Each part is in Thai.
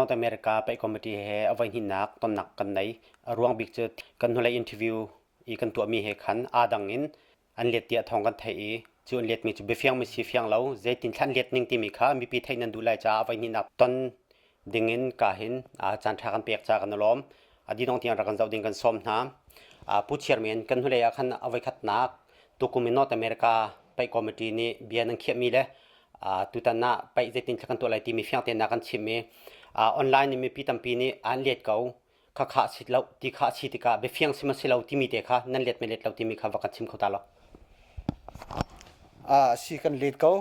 North America ไปคอมมิตี้เฮเอาไว้หินนักต้นนักกันไหนร่วงบิ๊กเจอกันหัวเลยอินทิวิวอีกันตัวมีเฮขันอาดังอินอันเลียดเตียทองกันไทยจูอันเลียดมีจูเบฟียงมีสีฟียงเราเจตินทันเลียดนิ่งที่มีค่ามีปีไทยนันดูไลจ้าเอาไว้หินนักต้นดิ่งอินกาหินจานทากันเปียกจ้ากันล้อมดีน้องที่รักกันเจ้าดิ่งกันซ้อมน้ำผู้เชี่ยวชาญกันหัวเลยขันเอาไว้ขัดนักตัวกุมิน North America ไปคอมมิตี้นี้เบียนังเขียมีเลยตุตันน่ะไปเจตินทักกันตัวอะไรที่มีฟียงเตียนนักกันชิมออนไลน์นี่มีปีตัมปีนี้อันเลียดเก่าข้าสิเราที่ข้าสิที่ข้าเบฟียงสิมาสิเราที่มีเด็กข้านั่นเลียดไม่เลียดเราที่มีข้าวักชิมเขาตาเราสิกันเลียดเก่า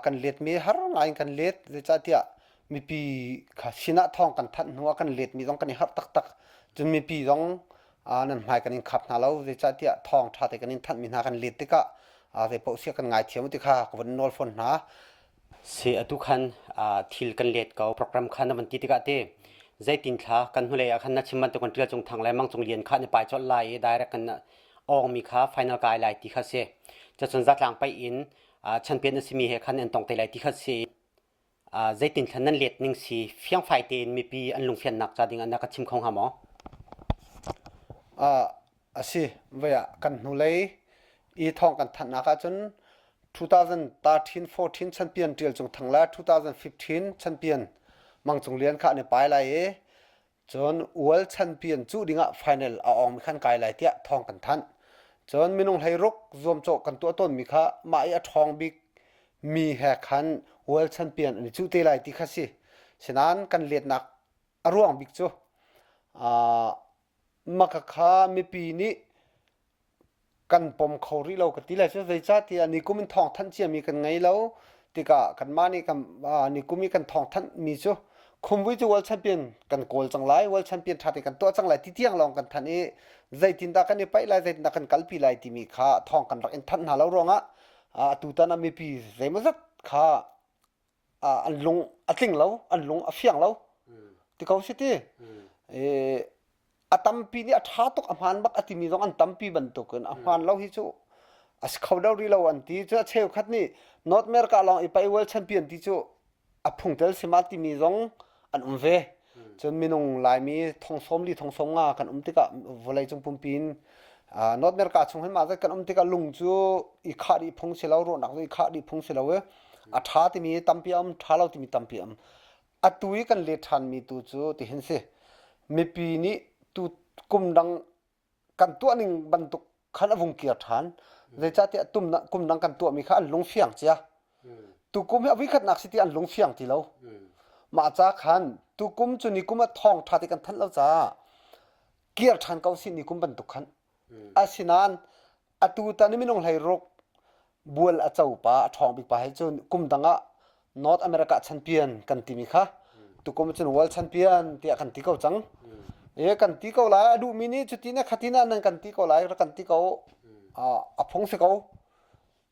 กันเลียดมีหาร์ไงกันเลียดจะจัดที่มีปีข้าสินะทองกันทันหัวกันเลียดมีต้องกันหาร์ตักจนมีปีต้องนั่นหมายกันขับนาเราจะจัดที่ทองท่าแต่กันทันมีนากันเลียดที่ก็แต่พวกเสียกันไงเทียมที่ข้าก็วันนอลฟอนนะเสียทุกขันทิลกันเลียดเก่าโปรแกรมขันนั้นมันที่ที่ก็เต้ใจตินข้ากันหัวเลยขันนัดชิมมันตัวกันเรียจงทางไรมั่งจงเรียนข้าในปลายจดไล่ได้รักกันออกมีข้าไฟนอลกายไล่ที่ข้าเสียจะสนใจหลังไปอินฉันเป็นสิมีเหตุขันอันตรงแต่ไล่ที่ข้าเสียใจตินขันนั้นเลียดนิ่งสีเฟียงไฟเตนมีปีอันลงเฟียนหนักจะดิ่งอันนักชิมของหาหมอสิเวียกันหัวเลยอีทองกันทันนะคะจน2013-14 ฉันเปลี่ยนเดียวจงทั้งละ2015 ฉันเปลี่ยนมังจงเลียนข้าในปลายเลยจนWorld Championจูดิ่งไฟแนลเอาออกมีขั้นไกลเลยเตี้ยทองกันทันจนมีนงไฮรุกรวมโจกันตัวต้นมีข้ามาไอ้ทองบิ๊กมีแหกขันWorld Championอันนี้จูเตลัยที่ข้าสิฉะนั้นกันเลียดหนักร่วงบิ๊กจูมักข้ามีปีนี้กันปมเขาริเรากติเลยช่วยจ้าที่อันนี้กูมีทองท่านเชียมีกันไงแล้วที่กะกันมานี่กันนี่กูมีกันทองท่านมีจ้ะคุมวิจูWorld ChampionกันโกลจังไรWorld Championทัดกันตัวจังไรที่เที่ยงลองกันทันนี้ใจตินตากันนี่ไปไล่ใจตินตากันกัลปีไล่ที่มีข้าทองกันรักอินทันหาเรารองตุตันมีปีใจมันสักข้าอันลงอันติงเราอันลงอันเฟียงเราที่เขาสิที่ตัมปีนี่ท้าตกอาหารบักอติมีต้องอันตัมปีบรรทุกอาหารเราฮิจูเขาดาวรีเราอันที่จะเชี่ยวขัดนี่นอตเมริกาลองไปเวิลด์แชมเปี้ยนที่จูพุ่งเตลสิมาติมีต้องอันเวจนมีนงลายมีทองสมลีทองสมกันติกะวลัยจงปุ่มปีนนอตเมริกาชงให้มาจะกันติกะลุงจูอีขาดีพุ่งเสลาวรนักอีขาดีพุ่งเสลาวท้าที่มีตัมปีท้าเราที่มีตัมปีตุยกันเลทันมีตูจูที่เห็นสิมีปีนี้ตุกุมดังกันตัวหนึ่งบรรทุกขันอวงเกียรฐานเลยจะเตะตุ่มกุมดังกันตัวมีขันลงเฟียงเจ้าตุกุมให้อวิคัดนักสิที่อันลงเฟียงที่เรามาจากขันตุกุมจุนิกุมทองทัดกันทันเราจ้าเกียรฐานเก้าสินิกุมบรรทุกขันอาศินันตุตานี่ไม่น้องไหลรกบัวเจ้าป่าทองบิ๊กป่าให้จนกุมดังNorth America แชมเปี้ยนกันที่มีค่ะตุกุมจุน World Champion ที่กันที่เขาจังกันที่เขาไล่ดูมินิจุดที่นี่ขัดที่นั่นกันที่เขาไล่แล้วกันที่เขาพงศ์เขา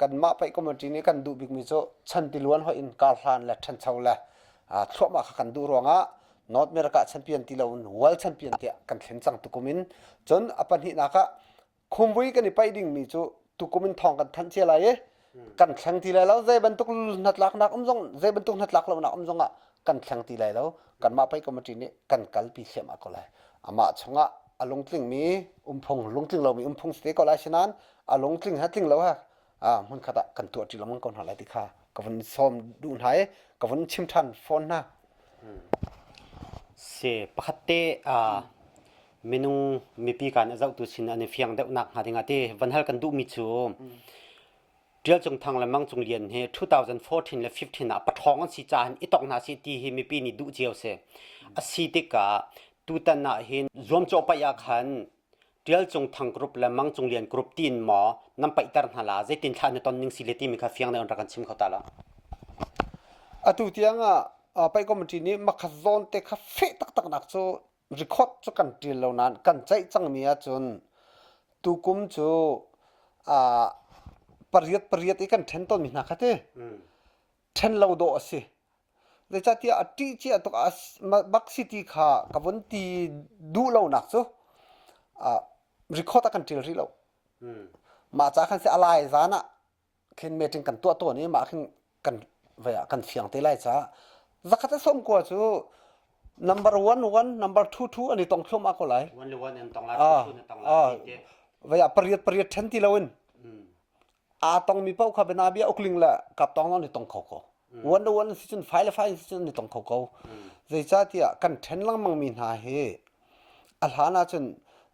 กันมาไปคอมมิตี้นี้กันดูบิ๊กมิโซฉันที่ล้วนหัวอินการันและฉันเช่าและทั่วมากันดูรองNorth America แชมเปี้ยนที่เรา World Champion ที่กันเห็นจังตุกุมินจนอปันหินักคุมวิ่งกันไปดิ่งมิโซตุกุมินทองกันทันเชียอะไรกันแข่งทีไรแล้วใจบรรทุกนัดลักนักจงใจบรรทุกนัดลักเรานักจงกันแข่งทีไรแล้วกันมาไปคอมมิตี้นี้กันกัลปีเสียมาก็เลยมาชงลงทิ้งมีพงลงทิ้งเรามีพงสเต็กก็ไล่ฉะนั้นลงทิ้งฮัดทิ้งเรามันขัดกันตัวที่เรามันก่อนหาอะไรที่ข้ากับวันซ้อมดูหายกับวันชิมทันฟอนนะเสียปกติเมนูมีปีการจะตัวชินอันนี้เฟียงเด็กนักหาที่งาที่วันฮัลกันดูมิจูเดี๋ยวจงทางละมั่งจงเรียนเฮ2014และ15ปะทองอันสิจานอีตอกนาสิตีเฮมีปีนี้ดูเจียวเสสิติกาตูตันน่ะเห็นรวมโจปยาขันเดี๋ยวจงทางกรุ๊ปละมั่งจงเรียนกรุ๊ปตีนหมอนำไปตารหาลาใจตินทานในตอนนึงสิเลตีมีคาเฟียงในอันรักันชิมเขาตาละตูเตียงไปคอมมิตี้นี้มักโซนเตะคาเฟ่ตักนักโจรีคอร์ดโจกันตีเหล่านั้นกันใจจังมีจนตูกุมโจปริยัดอีกันเทนต้นมีนักเตะเทนเราโดสิเดี๋ยวจะที่ที่ตัวบักซิตี้ข้ากับวันที่ดูเราหนักซูรีคอร์ดกันทีรีเรามาจากขันเสียอะไรจ้านะเข็นเมจิงกันตัวนี้มาขึ้นกันเวียกันเฟียงตีไรจ้าจะขัดสมกว่าซู number 1 number 2 อันนี้ต้องเข้ามาก็ไหล วันล้วนอันต้องลา à ชุนอันต้องลา à เจ vậy à period 10 ti lawin tong mi pau kha bena bia okling la kap tong no ni tong khau ko one season file season ni tong khau ko zai cha tia kan then lang mang min ha he al hana chun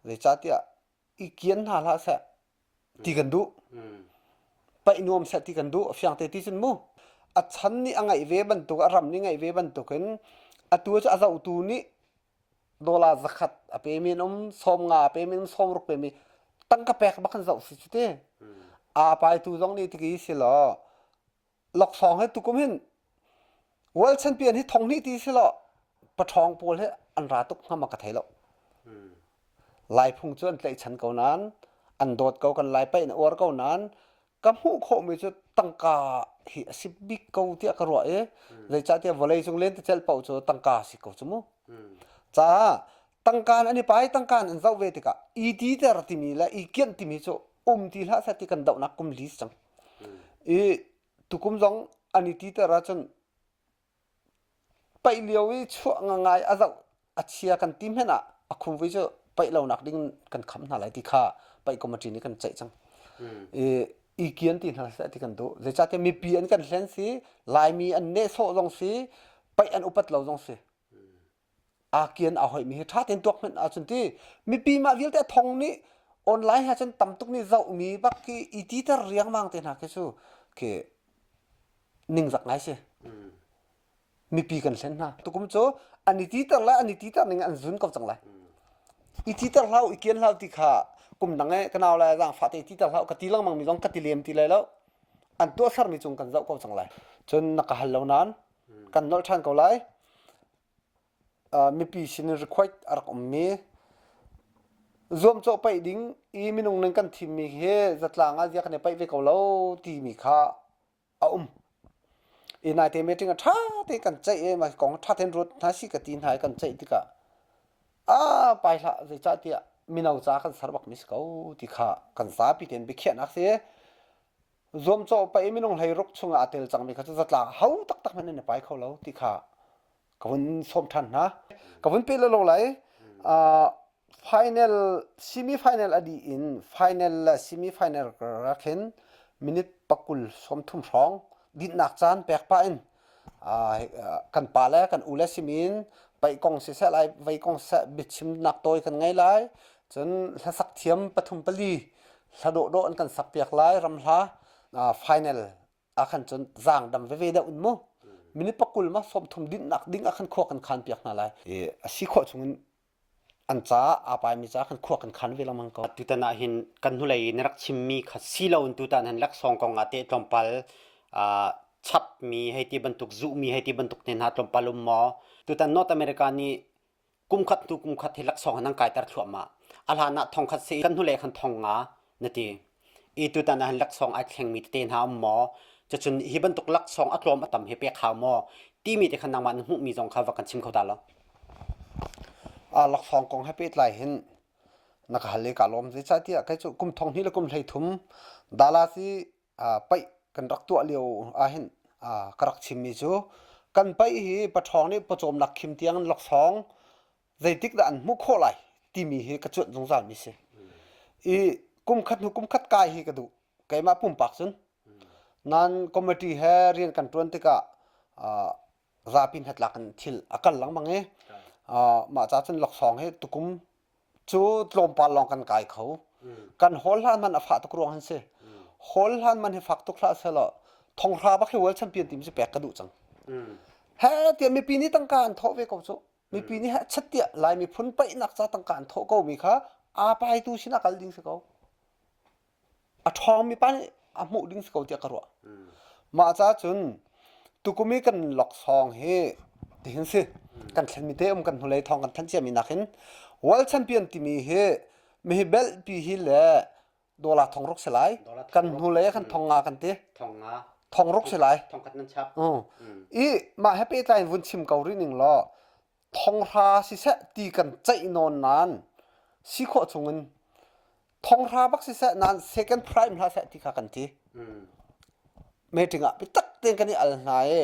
zai cha tia I kian ha la sa ti kan du pa inom sa ti kan du fyang te ti chun mu a chan ni angai ve ban tu aram ni ngai ve ban tu ken a tu cha za tu ni dola zakhat a pe min som nga pe min som ruk pe mi tang ka pek ba kan zau si te a pai tu zong ni ti ki si lo lok song he tu kum hin world champion hi thong ni ti si lo pa thong pol he an ra tuk ngam ka thai lo lai phung chuan tlei chan ko nan an dot ko kan lai pai na or ko nan kam hu kho mi chu tangka hi sip big ko ti ka ro e le cha te volei chung len te chel pau chu tangka si ko chu mu cha tangkan ani pai tangkan an zau ve ti ka I ti ter ti mi la I kian ti mi chu ti la sa ti kan dau na kum lis chang e tu kum zong ani ti ter ra chun pai liao wi chu ngai a zau a chia kan tim hena a khum vi chu pai lo nak ding kan kham na lai ti kha pai ko ma ti ni kan chai chang I kian ti na sa ti kan do le cha te mi pi an kan hlen si lai mi an ne so zong si pai an upat lo zong si a kian a hoi mi tha ten tok men a chun ti mi pi ma vil te thong ni online ha chen tam tuk ni zau mi bak ki I ti tar riang mang te na ke chu ke ning zak ngai se mi pi kan hlen na tu kum cho ani ti tar la ani ti tar ning an zun ko chang lai I ti tar lau I kian lau ti kha kum nangai kanaw la jang fa te ti tar lau ka ti lang mang mi jong ka ti lem ti lai lo an to sar mi chung kan zau ko chang lai chun na ka hal lo nan kan nol than ko lai mi pi sin requite ar kom mi zoom cho pai ding I minung nang kan thim mi he zatlang a jak ne pai ve ko lo ti mi kha a I nai te meeting a tha te kan chai e ma kong tha ten rut na si ka tin hai kan chai ti ka pai la zai cha tia minau cha kan sarbak mis ko ti kha kan sa pi ten bi khian ak se zoom cho pai minung lai ruk chunga atel chang mi kha zatla hau tak tak man ne pai kho lo ti kha kawun som than na kawun pe lo lai final semi final adi in final semi final rakhen minute pakul som thum rong din nak chan pek pa in kan pa la kan ula simin pai kong se sa lai vai kong sa bichim nak toy kan ngai lai chun la sak thiam pathum pali la do an kan sak pek lai ram hla final a khan chun zang dam ve da un mo minute pakul ma som thum din nak ding a khan kho kan khan pek na lai a si kho chung an cha a pai mi cha khan kho kan khan ve lamang ko tu ta na hin kan hu lai narak chim mi kha si lo tu ta nan lak song kong ate tompal chap mi hai ti bantuk zu mi hai ti bantuk nen ha tompalum mo tu ta north america ni kum khat hi lak song nang kai tar thua ma alha na thong khat se kan hu lai khan thong nga nati I tu ta na lak song a thleng mi ten ha mo cha chun hi bantuk lak song atlom atam he pe kha mo ti mi te khan nang man hu mi jong kha wa kan chim kho ta lo lak song kong happy lai hin na ka hale ka lom je cha tia kai chu kum thong ni la kum hlei thum dala si pai kan rak tu aliu a hin karak chim mi chu kan pai hi pa thong ni pa chom nak khim tiang lak song zai tik da an mu kho lai ti mi hi ka chut jong zan mi se I kum khat kai hi ka du kai ma pum pak sun nan committee he rian kan tuan te ka zapin hat lakan thil akal lang mangi ma cha chen lak song he tukum chu tlom pa long kan kai khau kan hol han man afa to krong han se hol han man he fak to khla se lo thong ra ba khi world champion team se pek ka du chang ha ti mi pi ni tang kan tho ve ko chu mi pi ni ha chat tia lai mi phun pai nak cha tang kan tho ko mi kha a pai tu sina kal ding se ko a thong mi pan a mu ding se ko tia ka ro ma cha chun tukumi kan lok song he tin se kan thlen mi te kan hulai thong kan than che mi nakhin world champion ti mi he mi bel pi hi le dola thong rok selai kan hulai kan thong nga kan te thong rok selai thong kat nan chap I ma happy time vun chim kauri ning lo thong ra si se ti kan chai non nan si kho chungin thong ra bak si se nan second prime ha se ti kha kan ti meeting a pi tak ten kan ni al na e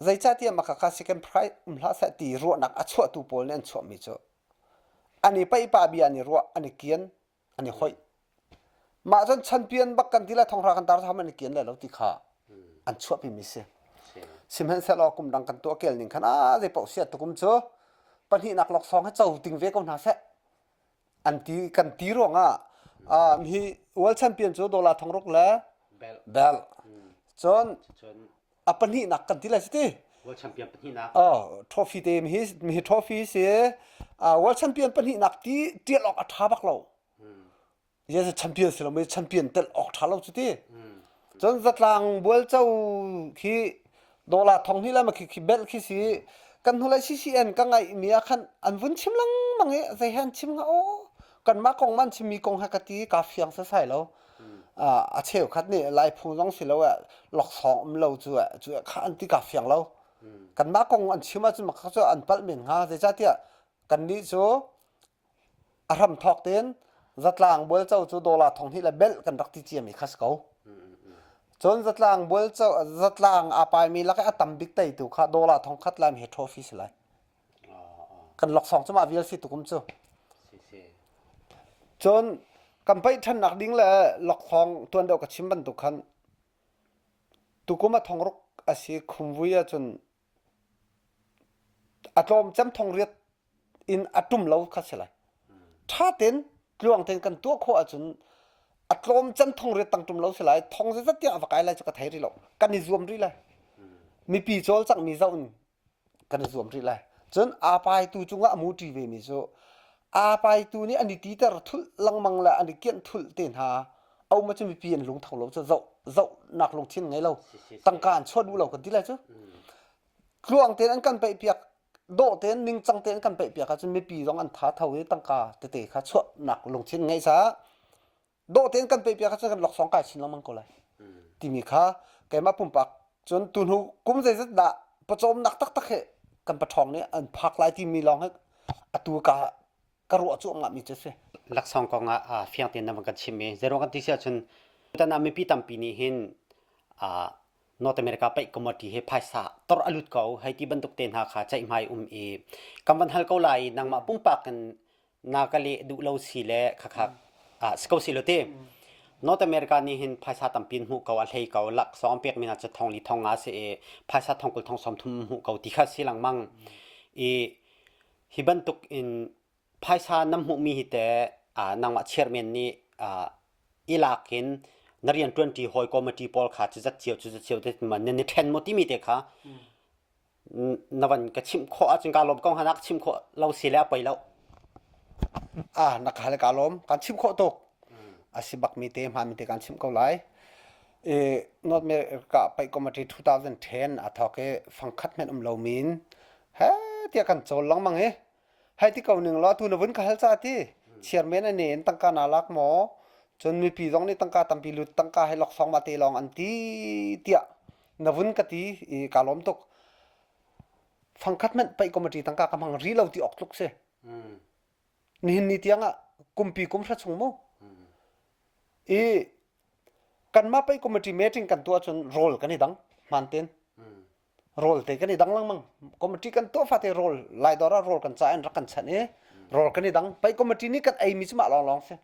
zai cha ti ma kha second prize la sa ti ro nak a chua tu pol nen chua mi chu ani pai pa bi ani ro ani kian ani hoi ma jon champion bak kan dila thong ra kan tar tham ani kian la lo ti kha an chua pi mi se simhan sa lo kum dang kan to kel ning khana ze pau sia tu kum chu pan hi nak lok song ha chau ting ve ko na se an ti kan ti ro nga mi world champion chu dola thong rok la bel chon apan hi nak kan ti la sti world champion pan hi nak trophy te mi trophy se world champion pan hi nak ti tial ok atha bak lo ye champion se lo me champion tel ok tha lo chu ti chon zatlang bol chau khi dola thong hi la ma khi bel khi si kan hulai ccn ka ngai mi a khan an vun chim lang mangi zai han chim nga o kan ma kong man chim mi kong ha ka ti ka fiang sa sai lo a cheu khat ni lai phu long si lo lok song lo chu kha an ti ka fiang lo kan ma kong an chima chu ma kha chu an pal min ha zai cha tia kan ni chu aram thok ten zatlang bol chau chu dola thong hi la bel kan rak ti chiam mi khas ko chon zatlang bol chau zatlang apai mi la ka atam big tai tu kha dola thong khat lam he trophy silai kan lok song chuma vial si tu kum chu chon kan pai than nak ding la lok khong tuan do ka chim ban tu khan tu kuma thong rok asi khumvuya chon atom cham thong riat in atum lo kha silai tha ten luang ten kan tu kho achun atlom chan thong re tang tum lo silai thong se tia wa kai lai chu ka thai ri lo kan ni zoom ri lai mi pi chol chak mi zaun kan ni zoom ri lai chon a pai tu chunga mu ti ve mi so a pai tu ni ani ti tar thul lang mang la ani kian thul ten ha au ma chu mi pi en lung thong lo chu zau nak lung thin ngai lo tang kan chod du lo kan ti lai chu luang ten an kan pai piak do ten ning chang ten kan pai piak ka chu mi pi rong an tha thau e tang ka te kha chwa nak lung thin ngai sa do ten kan pe pia kha kan lok song ka chin lamang ko lai ti mi kha ke ma pum pak chon tun hu kum zai zat da pachom nak tak tak he kan pa thong ne an phak lai ti mi long he atu ka ro chu nga mi che se lak song ko nga fiang ten nam kan chime zero kan ti sia chun ta na mi pi tam pi ni hin North America pai commodity he phaisa tor alut ko hai ti ban tuk ten ha kha chai mai e kam ban hal ko lai nang ma pum pak kan na ka le du lo si le kha sko silote North America ni hin phaisa tampin hu ko alhei ko lak som pek mina cha thong li thong nga se phaisa thong kul thong som thum hu ko ti kha silang mang hiban tuk in phaisa nam hu mi hite nang ma chairman ni ilakin narian 20 hoi committee pol kha chu chiu te man ne then moti mi te kha nawan ka chim kho a chingka lom kong hanak chim kho lo sila pai lo nak hal ka lom kan chim kho tok asibak mi te ma mi te kan chim ko lai not me ka pai committee 2010 athoke phangkhat men lo min ha tia kan chol lang mang he hai ti ko ning lo tu na vun ka hal cha ti chairman ane en tang ka na lak mo chon mi pi jong ni tang ka tam pi lut tang ka hai lok song ma te long an ti tia na vun ka ti ka lom tok phangkhat men pai committee tang ka kam hang ri lo ti ok tuk se ni tianga kumpi kum thra chung mo kan ma pai committee meeting kan to chon role kan dang manten role te kan dang lang mang committee kan to fa te role lai dora role kan cha an rak kan chan role kan dang pai committee ni kan ai mi chma long long se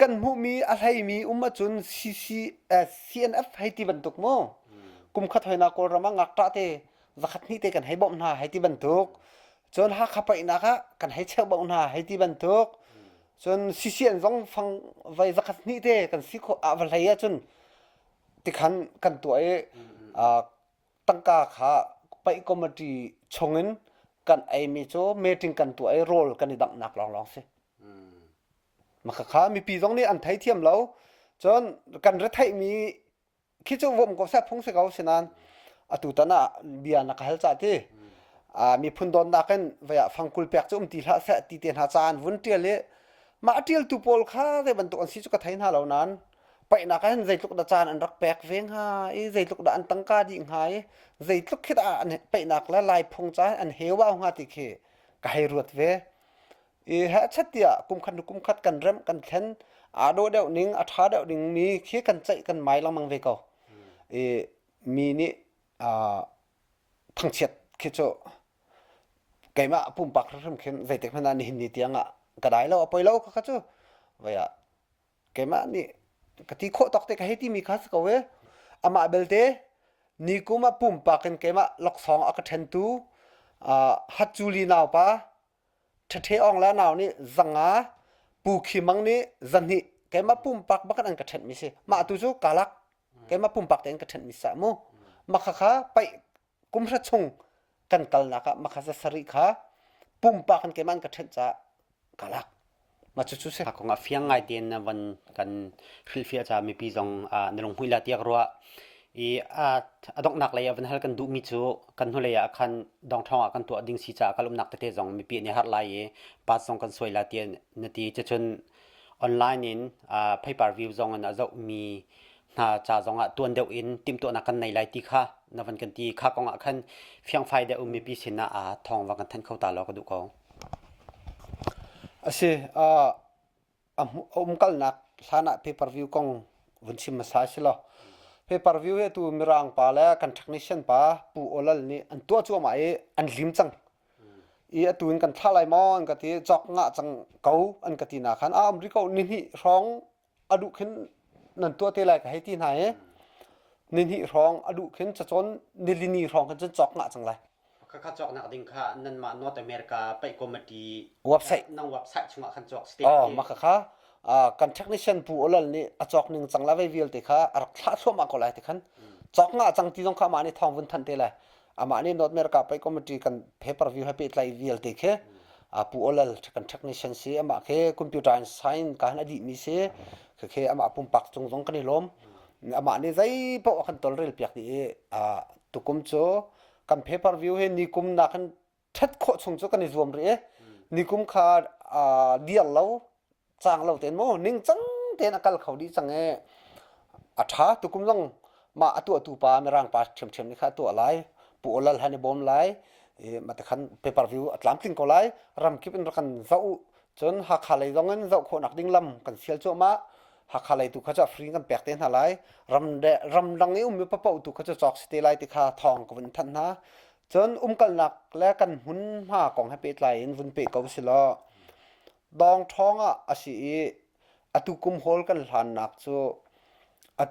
kan mu mi a hai mi umma chun cnf hai ti ban tuk mo kum khat hoina ko rama ngak ta te zakhat ni te kan hai bom na hai ti ban tuk chon ha khapa ina kha kan hai cheu bom na hai ti ban tuk chon ccn zong phang vai zakhat ni te kan si kho a valaya chun ti khan kan to tangka kha pai committee chongin kan ai mi cho meeting kan to role kan dang nak long long se ma kha mi pi zong ni an thai thiam lo chon kan ra thai mi khi chu vom ko sa phung se gau sinan atu tana bia na ka hal cha ti mi phun don na kan vaya phangkul pek chum ti hla sa ti ten ha chan vun tia le ma tial tu pol kha de ban to an si chu ka thain ha lo nan pai na kan zai tluk da chan an rak pek veng ha zai tluk da an tangka ding hai zai tluk khita an pai nak la lai phung cha an hewa nga ti khe ka hai ruat ve ha chatia kum khat kan rem kan thlen a do deu ning a tha deu ding mi khi kan chai kan mai lamang ve ko mi ni พังเช็ดคิดโจไก่มาปุ่มปักเริ่มขึ้นใจเด็กมันนั่นหินนี่เตียงกระไดแล้วปล่อยแล้วก็โจไว้ไก่มานี่กะทิโคตอกเตกให้ที่มีคัสก็เว้อามาเบลเตนี่กูมาปุ่มปักกันไก่มาล็อกสองอักเทนตูฮัตจูลีนาวปะเทอองแล้วนาวนี่จังปูขีมังนี่จันนี่ไก่มาปุ่มปักบักกันกระเทนมิสิมาตุจูกาลักไก่มาปุ่มปักเต็งกระเทนมิสามูมาค่ะไปกุมระชงกันกัลนักมาค่ะจะสริค่ะปุ่มปักกันไก่มันกระเทนจะกาลักมาจุดๆเส ถ้าคงเฟียงไงเดียนวันกันฟิลเฟียจะมีปีจงนรงหุยลาเตียกรัวดอกนักเลยวันฮัลกันดูมิจูกันหุเลยคันดองทองกันตัวดิ้งสีจากกันลุมนักเตะจงมีปีนี้ฮัลไลปัสจงกันสวยลาเตียนนาทีจะจนออนไลน์นินpaper view จงนะจะมีน่าจะจงตัวเดียวอินติมตัวนักกันในไลติค่ะนวันกันตีข้ากงคันเฟียงไฟเดียวมีปีสินะทองวันกันทันเข้าตาเราก็ดูเขาasyik kal nak sana pay per view kong vunsim massage lo pay per view he tu mirang pa la kan technician pa pu olal ni an to chu ma e an lim chang i atuin kan thalai mo an ka ti chok nga chang kau an ka ti na khan amri ko ni hi rong adu khin nan to te lai ka he ti na e ni hi rong adu khin cha chon nilini rong kan chok nga chang laiข้าจอกนักดิ่งข้านั่นมานอตอเมริกาไปคอมเมดี้ website นั่งเว็บไซต์ช่วงขันจอกสเตท มาค่ะกัน technician ผู้อลลนี่จอกหนึ่งจังละเวียลติค่ะรักษาชั่วมาก็เลยติคันจอกงาจังที่ต้องข้ามานี่ทองวุ้นทันเตเลยมานี่นอตอเมริกาไปคอมเมดี้กัน pay per view ให้ไปไล่เวียลติค่ะผู้อลลกัน technicianสิมาแค่คอมพิวเตอร์ไซน์กันอดีตมีสิแค่มาปุ่มปักจงกันนี่ล้มมานี่ใจพวกกันตอลเรลเปียกดีตุกุมโจกัน pay per view ให้นิคุมนักกันทัดโคชงโจกันนี่รวมเรื่อนิคุมขาเดียลแล้วจางเราเต็นโมนิ่งจังเต็นอากาศเขาดีจังอัฐาตุกุมต้องมาตัวปาไม่ร่างปาเฉียมนี่ค่ะตัวอะไรปูอลลฮันนี่บอมไรมาแต่ขันเปเปอร์วิวอัตลามติงก็ไรรำคลิปเป็นรักันเจ้าจนหักขาเลยตรงนั้นเจ้าคนนักดิ้งลำกันเสียโจมาหักขาเลยตุเขาจะฟรีกันแปลกเต็นอะไรรำดังนี้มีปะปะตุเขาจะจอกสเตไลติคาทองกับวันทันนะจนกันหนักและกันหุ่นห้ากองให้เป็ดไหลวุ่นเป็ดก็สิล้อดองท้องอาศัยตุกุมโฮลกันหลานนักโซ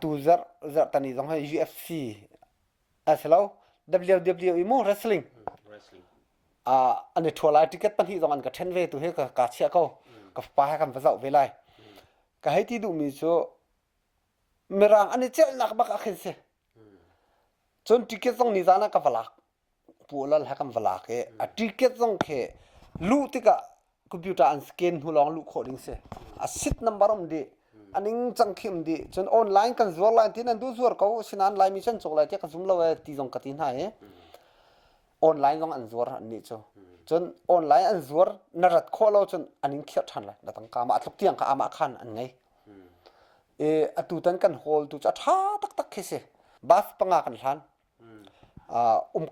ตุจัดตอนนี้ต้องให้ UFC สิล้อ WWE มู่ wrestling อันนี้ทัวร์ไลน์ติเก็ตปันที่ต้องอันกับเทนเวตัวให้กับเชียร์เขากับป้าให้กันภาษาเวลัยก็ให้ที่ดูมีโซเมื่อรังอันนี้เจ้าหนักบักขึ้นเสียจนติเก็ตต้องนิจานะกับฝรั่งปูลลให้กันฝรั่งติเก็ตต้องแค่ลูติกะคอมพิวเตอร์อันสแกนหูลองลูกโคดิ้งเสียสิทธิ์นัมบาร์มดีอันนี้จังเข้มดีจนออนไลน์กันซัวไลน์ที่นั่นดูซัวเขาสินันไลน์มิชชั่นโจไลน์ที่กันซุ่มเราที่ตรงกันที่ไหนออนไลน์ต้องอันซัวอันนี้จนออนไลน์อันซัวนรัดข้อเราจนอันนี้เขียนทันเลยแต่ตั้งกามาทุกเที่ยงกามาขันอันไงตุตันกันโฮลตุจะท่าตักแค่เสียบัสปังกันทัน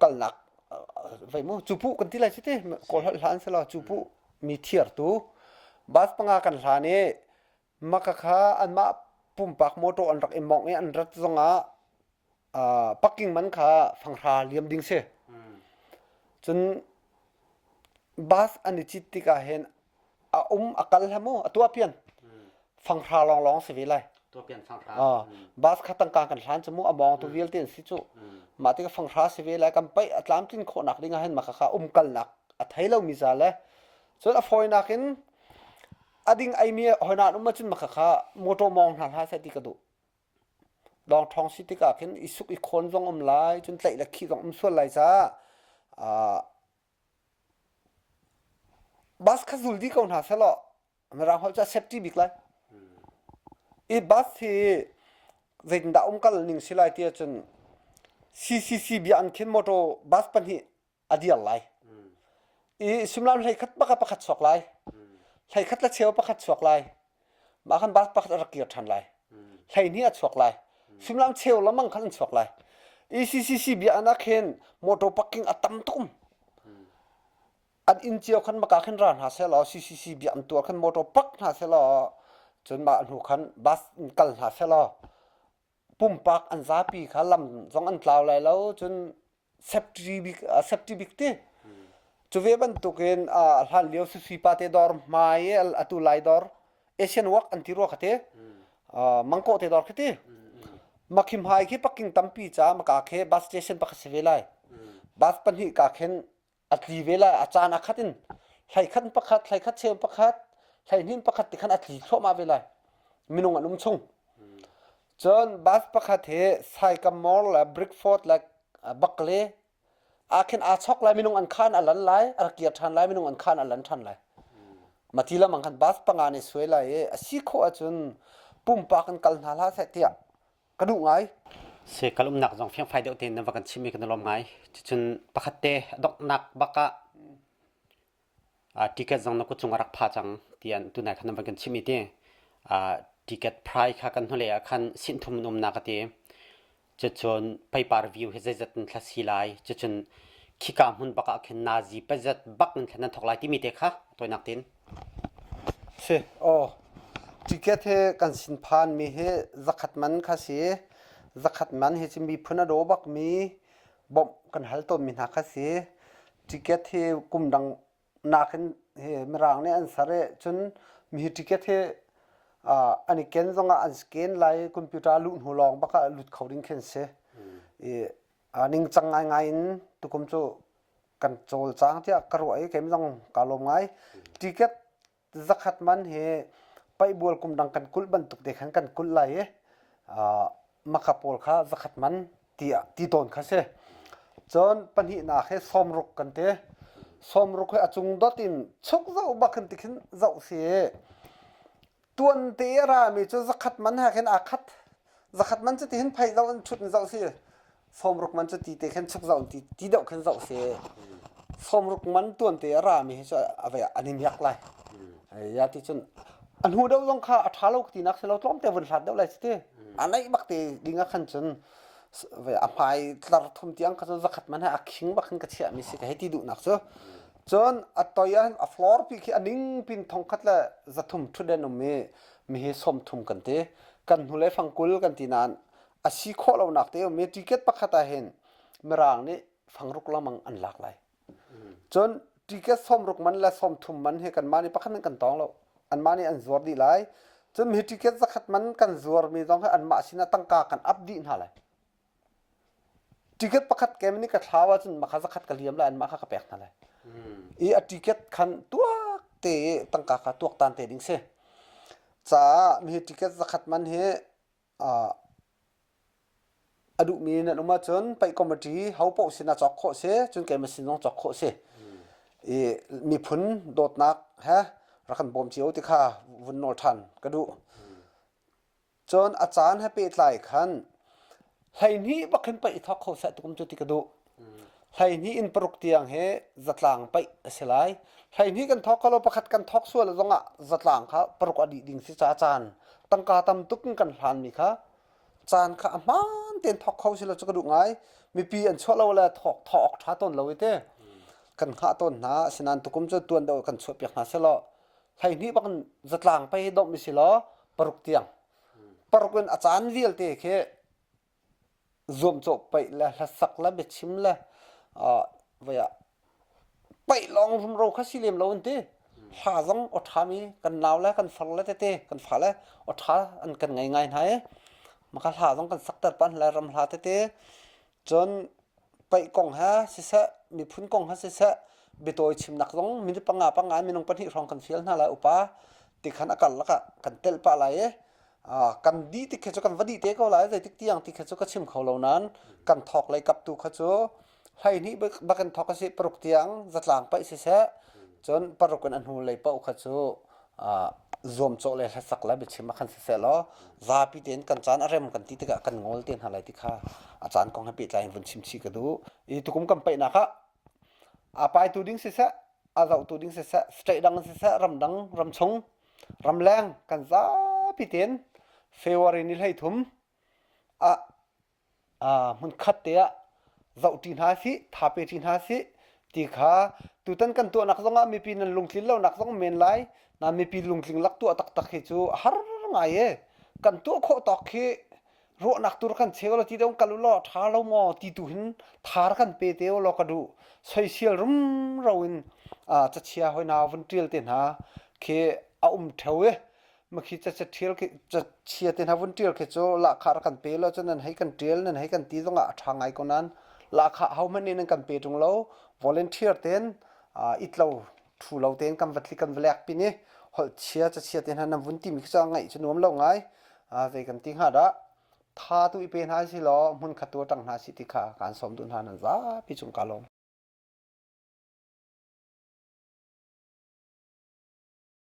กัลนักไฟมูจูปุกันที่ไรสิเต้กอลทันเสร็จจูปุมีเทียร์ตูบัสปังกันทันเนี่ยมักค่ะอันมาปุ่มปักโมโตอันรักเอ็มมองอันรัดตรงปักกิ่งมันค่ะฟังราเลียมดิ้งเสียจนบัสอันนี้จิตติกาเห็นอักลฮะมูตัวเปลี่ยนฟังราลองเสียเวลาตัวเปลี่ยนฟังราบัสขัดตั้งการกันทันจมูกมองตัวเวลเตียนสิจูมาที่ก็ฟังราเสียเวลากันไปอัตลามตินโคนักดิ้งเห็นมักค่ะกันนักอัตให้เรามีจ่าเลยจนฟอยนักเห็นอดิ้งไอเมียหอยนานุ่มจุนมักค่ะโมโตมองหันหาเสติกระดูลองท้องสิติกาเห็นอิสุกอีกคนจงไลจนใจละขี้จงส่วนไรจ้าบัสขจุลดีก่อนหาเสละเมื่อเราเขาจะเซฟตี้บิ๊กเลยอีบัสที่เรื่องดาวกันหนึ่งสิไลที่จนซีบีอันขึ้นโมโตบัสปันที่อดีตไรอีสุมลามให้คัดปักสวกไรให้คัดละเชียวปักสวกไรมาขันบัสปักระเกียรทันไรให้นี่สวกไรสุมลามเชียวแล้วมั่งขันสวกไรอีซีบีอันนักเห็นโมโตปักกิ่งอัตตั้มตุ้มอันอินเจียวขันมากาขันร้านหาเสละซีบีอันตัวขันโมโตปักหาเสละจนมาอันหูขันบัสกันหาเสละ ปุ่มปักอันซาปีขาลำสองอันกล่าวเลยแล้วจนsepticที่จูเวบันตุกเองหันเลี้ยวสุปาเตดอร์มาเอลอตุไลดอร์เอเชียนวักอันที่รัวขัดมังโกเตดอร์ขัดมาคิมไฮคีปักกิ่งตั้มปีจ้ามากาเคบัสสเตชันปักเสเวลัยบัสปันหิกาเคนอัตลีเวลัยอาจารย์ขัดินไหลขันปักขัดไหลขัดเชมปักขัดไหลนินปักขัดติขันอัตลีโชมาเวลัยมินุงอันนุ่มชงจนบัสปักขัดเฮไซกัมมอลและบริกฟอร์ดและบักเล่อาเคนอาช็อกไลมินุงอันคานอันลันไลอาเกียร์ทันไลมินุงอันคานอันลันทันไลมาทีละมังคันบัสปังงานในสวยไลอาศิโคอาจนปุ่มปักกันกัลนาลาเสตียกระดูกไงเสกลุมหนักจงเฟียงไฟเดียวเต็นนวักันชิมีกันลมไงจนปะคัดเตะดอกหนักบักะติเกตจงนักจงรักพาจังเตียนตุนายขันนวักันชิมีเตติเกตไพร์ค่ะกันทะเลขันสินทุมนุมนักเตจะจนไปปาร์วิวเฮจัดนันทศิลายจะจนขี้กามหุ่นบักะเข็นนาซีไปจัดบักนันขันนันทอกลายที่มีเตค่ะตัวนักเต็นเสโอ้ติเกตเฮกันสินพานมีเฮจักขัดมันค่ะเสียจักขัดมันเฮจิมีพนโดบักมีบ่มกันฮัลโตมินักค่ะเสียติเกตเฮกุมดังนักเฮมรางเนี่ยอันสาระจนมีติเกตเฮอันนี้เกณฑ์จงอันสแกนไลน์คอมพิวเตอร์ลุ่นหัวลองบักก็ลุ่นเขาดิ้งเข็นเสียอันนี้จังไงไงตุกมจูกันโจลจางที่กระรวยเกมจงกาลมไงติเกตจักขัดมันเฮไปบัวกุมดังกันกุลบันตุกเด็กกันกุลไลมาขับโอลข้าจักขัดมันตีโดนข้าเสียจนปัญหาหนักให้สมรุกกันเตะสมรุกให้อจุงดอตินชุกเจ้าบักกันติขึ้นเจ้าเสียตัวเตะรามีจะจักขัดมันหาเห็นอาคัดจักขัดมันจะตีเห็นไผ่เจ้าอันชุดเจ้าเสียสมรุกมันจะตีเตะเห็นชุกเจ้าตีเดาขึ้นเจ้าเสียสมรุกมันตัวเตะรามีให้จะเอาไปอันนี้ยักษ์ไรยาที่จนอันหูเดาลงข้าอัฐาลูกตีนักเสเราต้อมแต่วันสัตว์เดาไรสิอันไหนบักตีดิ้งขันจนอภัยตลอดทุ่มเตียงก็จะจักขัดมันให้อักขิงบักขึ้นกระเทียมมีสิให้ตีดุนักเสียจนอัตยันอัฟลอร์ปีที่อันนิ่งปินทองคัดละจะทุ่มทุเดนอมีให้สมทุ่มกันเตกันหูเลยฟังกุลกันตีนานอาชีพเราหนักเตมีติเกตปักขัดเห็นเมื่อรางนี้ฟังรุกละมังอันหลากหลายจนติเกตสมรุกมันและสมทุ่มมันให้กันมานี่ปักขัดกันตองเราอันมานี่อันจวดดีไลจนมีติเกตจักขัดมันกันจวดมีต้องให้อันมาสินะตั้งกากันอัพดีนหาเลยติเกตปักขัดเกมนี้ก็ท้าว่าจนมาขัดจักขัดกระเลียมแล้วอันมาขัดกระแปกนั่นเลยอีอติเกตคันตัวเตะตั้งกาตัวตันเตะดิ้งเสจ้ามีติเกตจักขัดมันเฮอดุมีนั่นออกมาจนไปคอมมิตี้เขาปกสินะจอกโคเสจนแกมาสิน้องจอกโคเสมีผลโดดนักฮะรักกันบ่มเจียวที่ข้าวุ่นโนทันกระดูจนอาจารย์ให้ไปหลายคันให้นี้บักขึ้นไปอีทอกโคเสตุกมจุติกระดูให้นี้อินปรุกเตียงเฮจัดหลังไปเสียหลายให้นี้กันทอกเขาเราประคัดกันทอกส่วนละตรงอ่ะจัดหลังเขาปรุกอดีตดิ่งสิจ้าจานตั้งกาตำตุกกันผ่านมีค่ะจานข้ามันเตียนทอกเขาสิเราจะกระดูไงมีปีอันชั่วเราละทอกท้าต้นเราเต้กันข้าต้นนะสินันตุกมจุตัวเดียวกันช่วยเปียกหาเสละให้นี้บักจัดหลังไปดอกมิสิละปรุกเตียงปรุกเป็นอาจารย์วิลเตเคzoomจบไปแล้วสักแล้วเบ็ดชิมแล้วว่าไปลองรุมเราคัสซิเลียมเราอันเต้หาจังอดทามีกันหนาวแล้วกันฟังแล้วเต้กันฝาแล้วอดทาอันกันง่ายๆไหนมาคันหาจังกันสักแต่ปันแล้วรำลาเต้จนไปกองฮะสิเสมีพุ่นกองฮะสิเสไปตัวชิมนักจังมีปังงานมีน้องปนิรองกันเฟียลน่าละอุปาติขันอากาศละกันเตลปะอะไรกันดีติดขจกันวัดดีเตะก็หลายแต่ติดที่ยังติดขจก็ชิมเขาเหล่านั้นกันทอกเลยกับตัวขจให้นี้บักกันทอกสิปรุกเตียงจัดหลังไปเสียจนปรุกกันอันหูเลยเป้าขจรวมโจเลยสักแล้วไปชิมมาคันเสียแล้วซาปีเตียนกันจานอะไรมันกันติดกันงอลเตียนอะไรติค่ะอาจารย์กองให้ปิดใจวันชิมชีกันดูอีทุกคนกันไปนะคะไปตัวดิ้งเสียอาเราตัวดิ้งเสียสเตย์ดังเสียรำดังรำชงรำแรงกันซาปีเตียนเฟวารีนี่ให้ทุ่มมันขัดเตะเจ้าจีนหาสิท้าไปจีนหาสิตีขาตุตันกันตัวนักสงฆ์มีปีนันลงทิ้งแล้วนักสงฆ์เมนไลน่ามีปีลงทิ้งลักตัวตักให้จูฮาร์ไงกันตัวโคตอกให้ ro nak tur kan chegolo ti dong kalulo thalo mo ti tu hin thar kan pe teo lo kadu social rum rawin cha chia hoina volunteer ten ha ke a thewe ma khi cha thiel ke cha chia ten ha volunteer ke cho la khar kan pe lo chanan hai kan tel nan hai kan ti donga thangai konan la kha how many nan kan pe tung lo volunteer ten itlo thu lo ten kam vatli kan vlak pi ni hol chia cha chia ten ha nam vun ti mi cha ngai chunom lo ngai ve kan ting ha da tha tu ipen ha si lo mun khatur tang na si ti kha kan som dun ha nan za pi chung kalong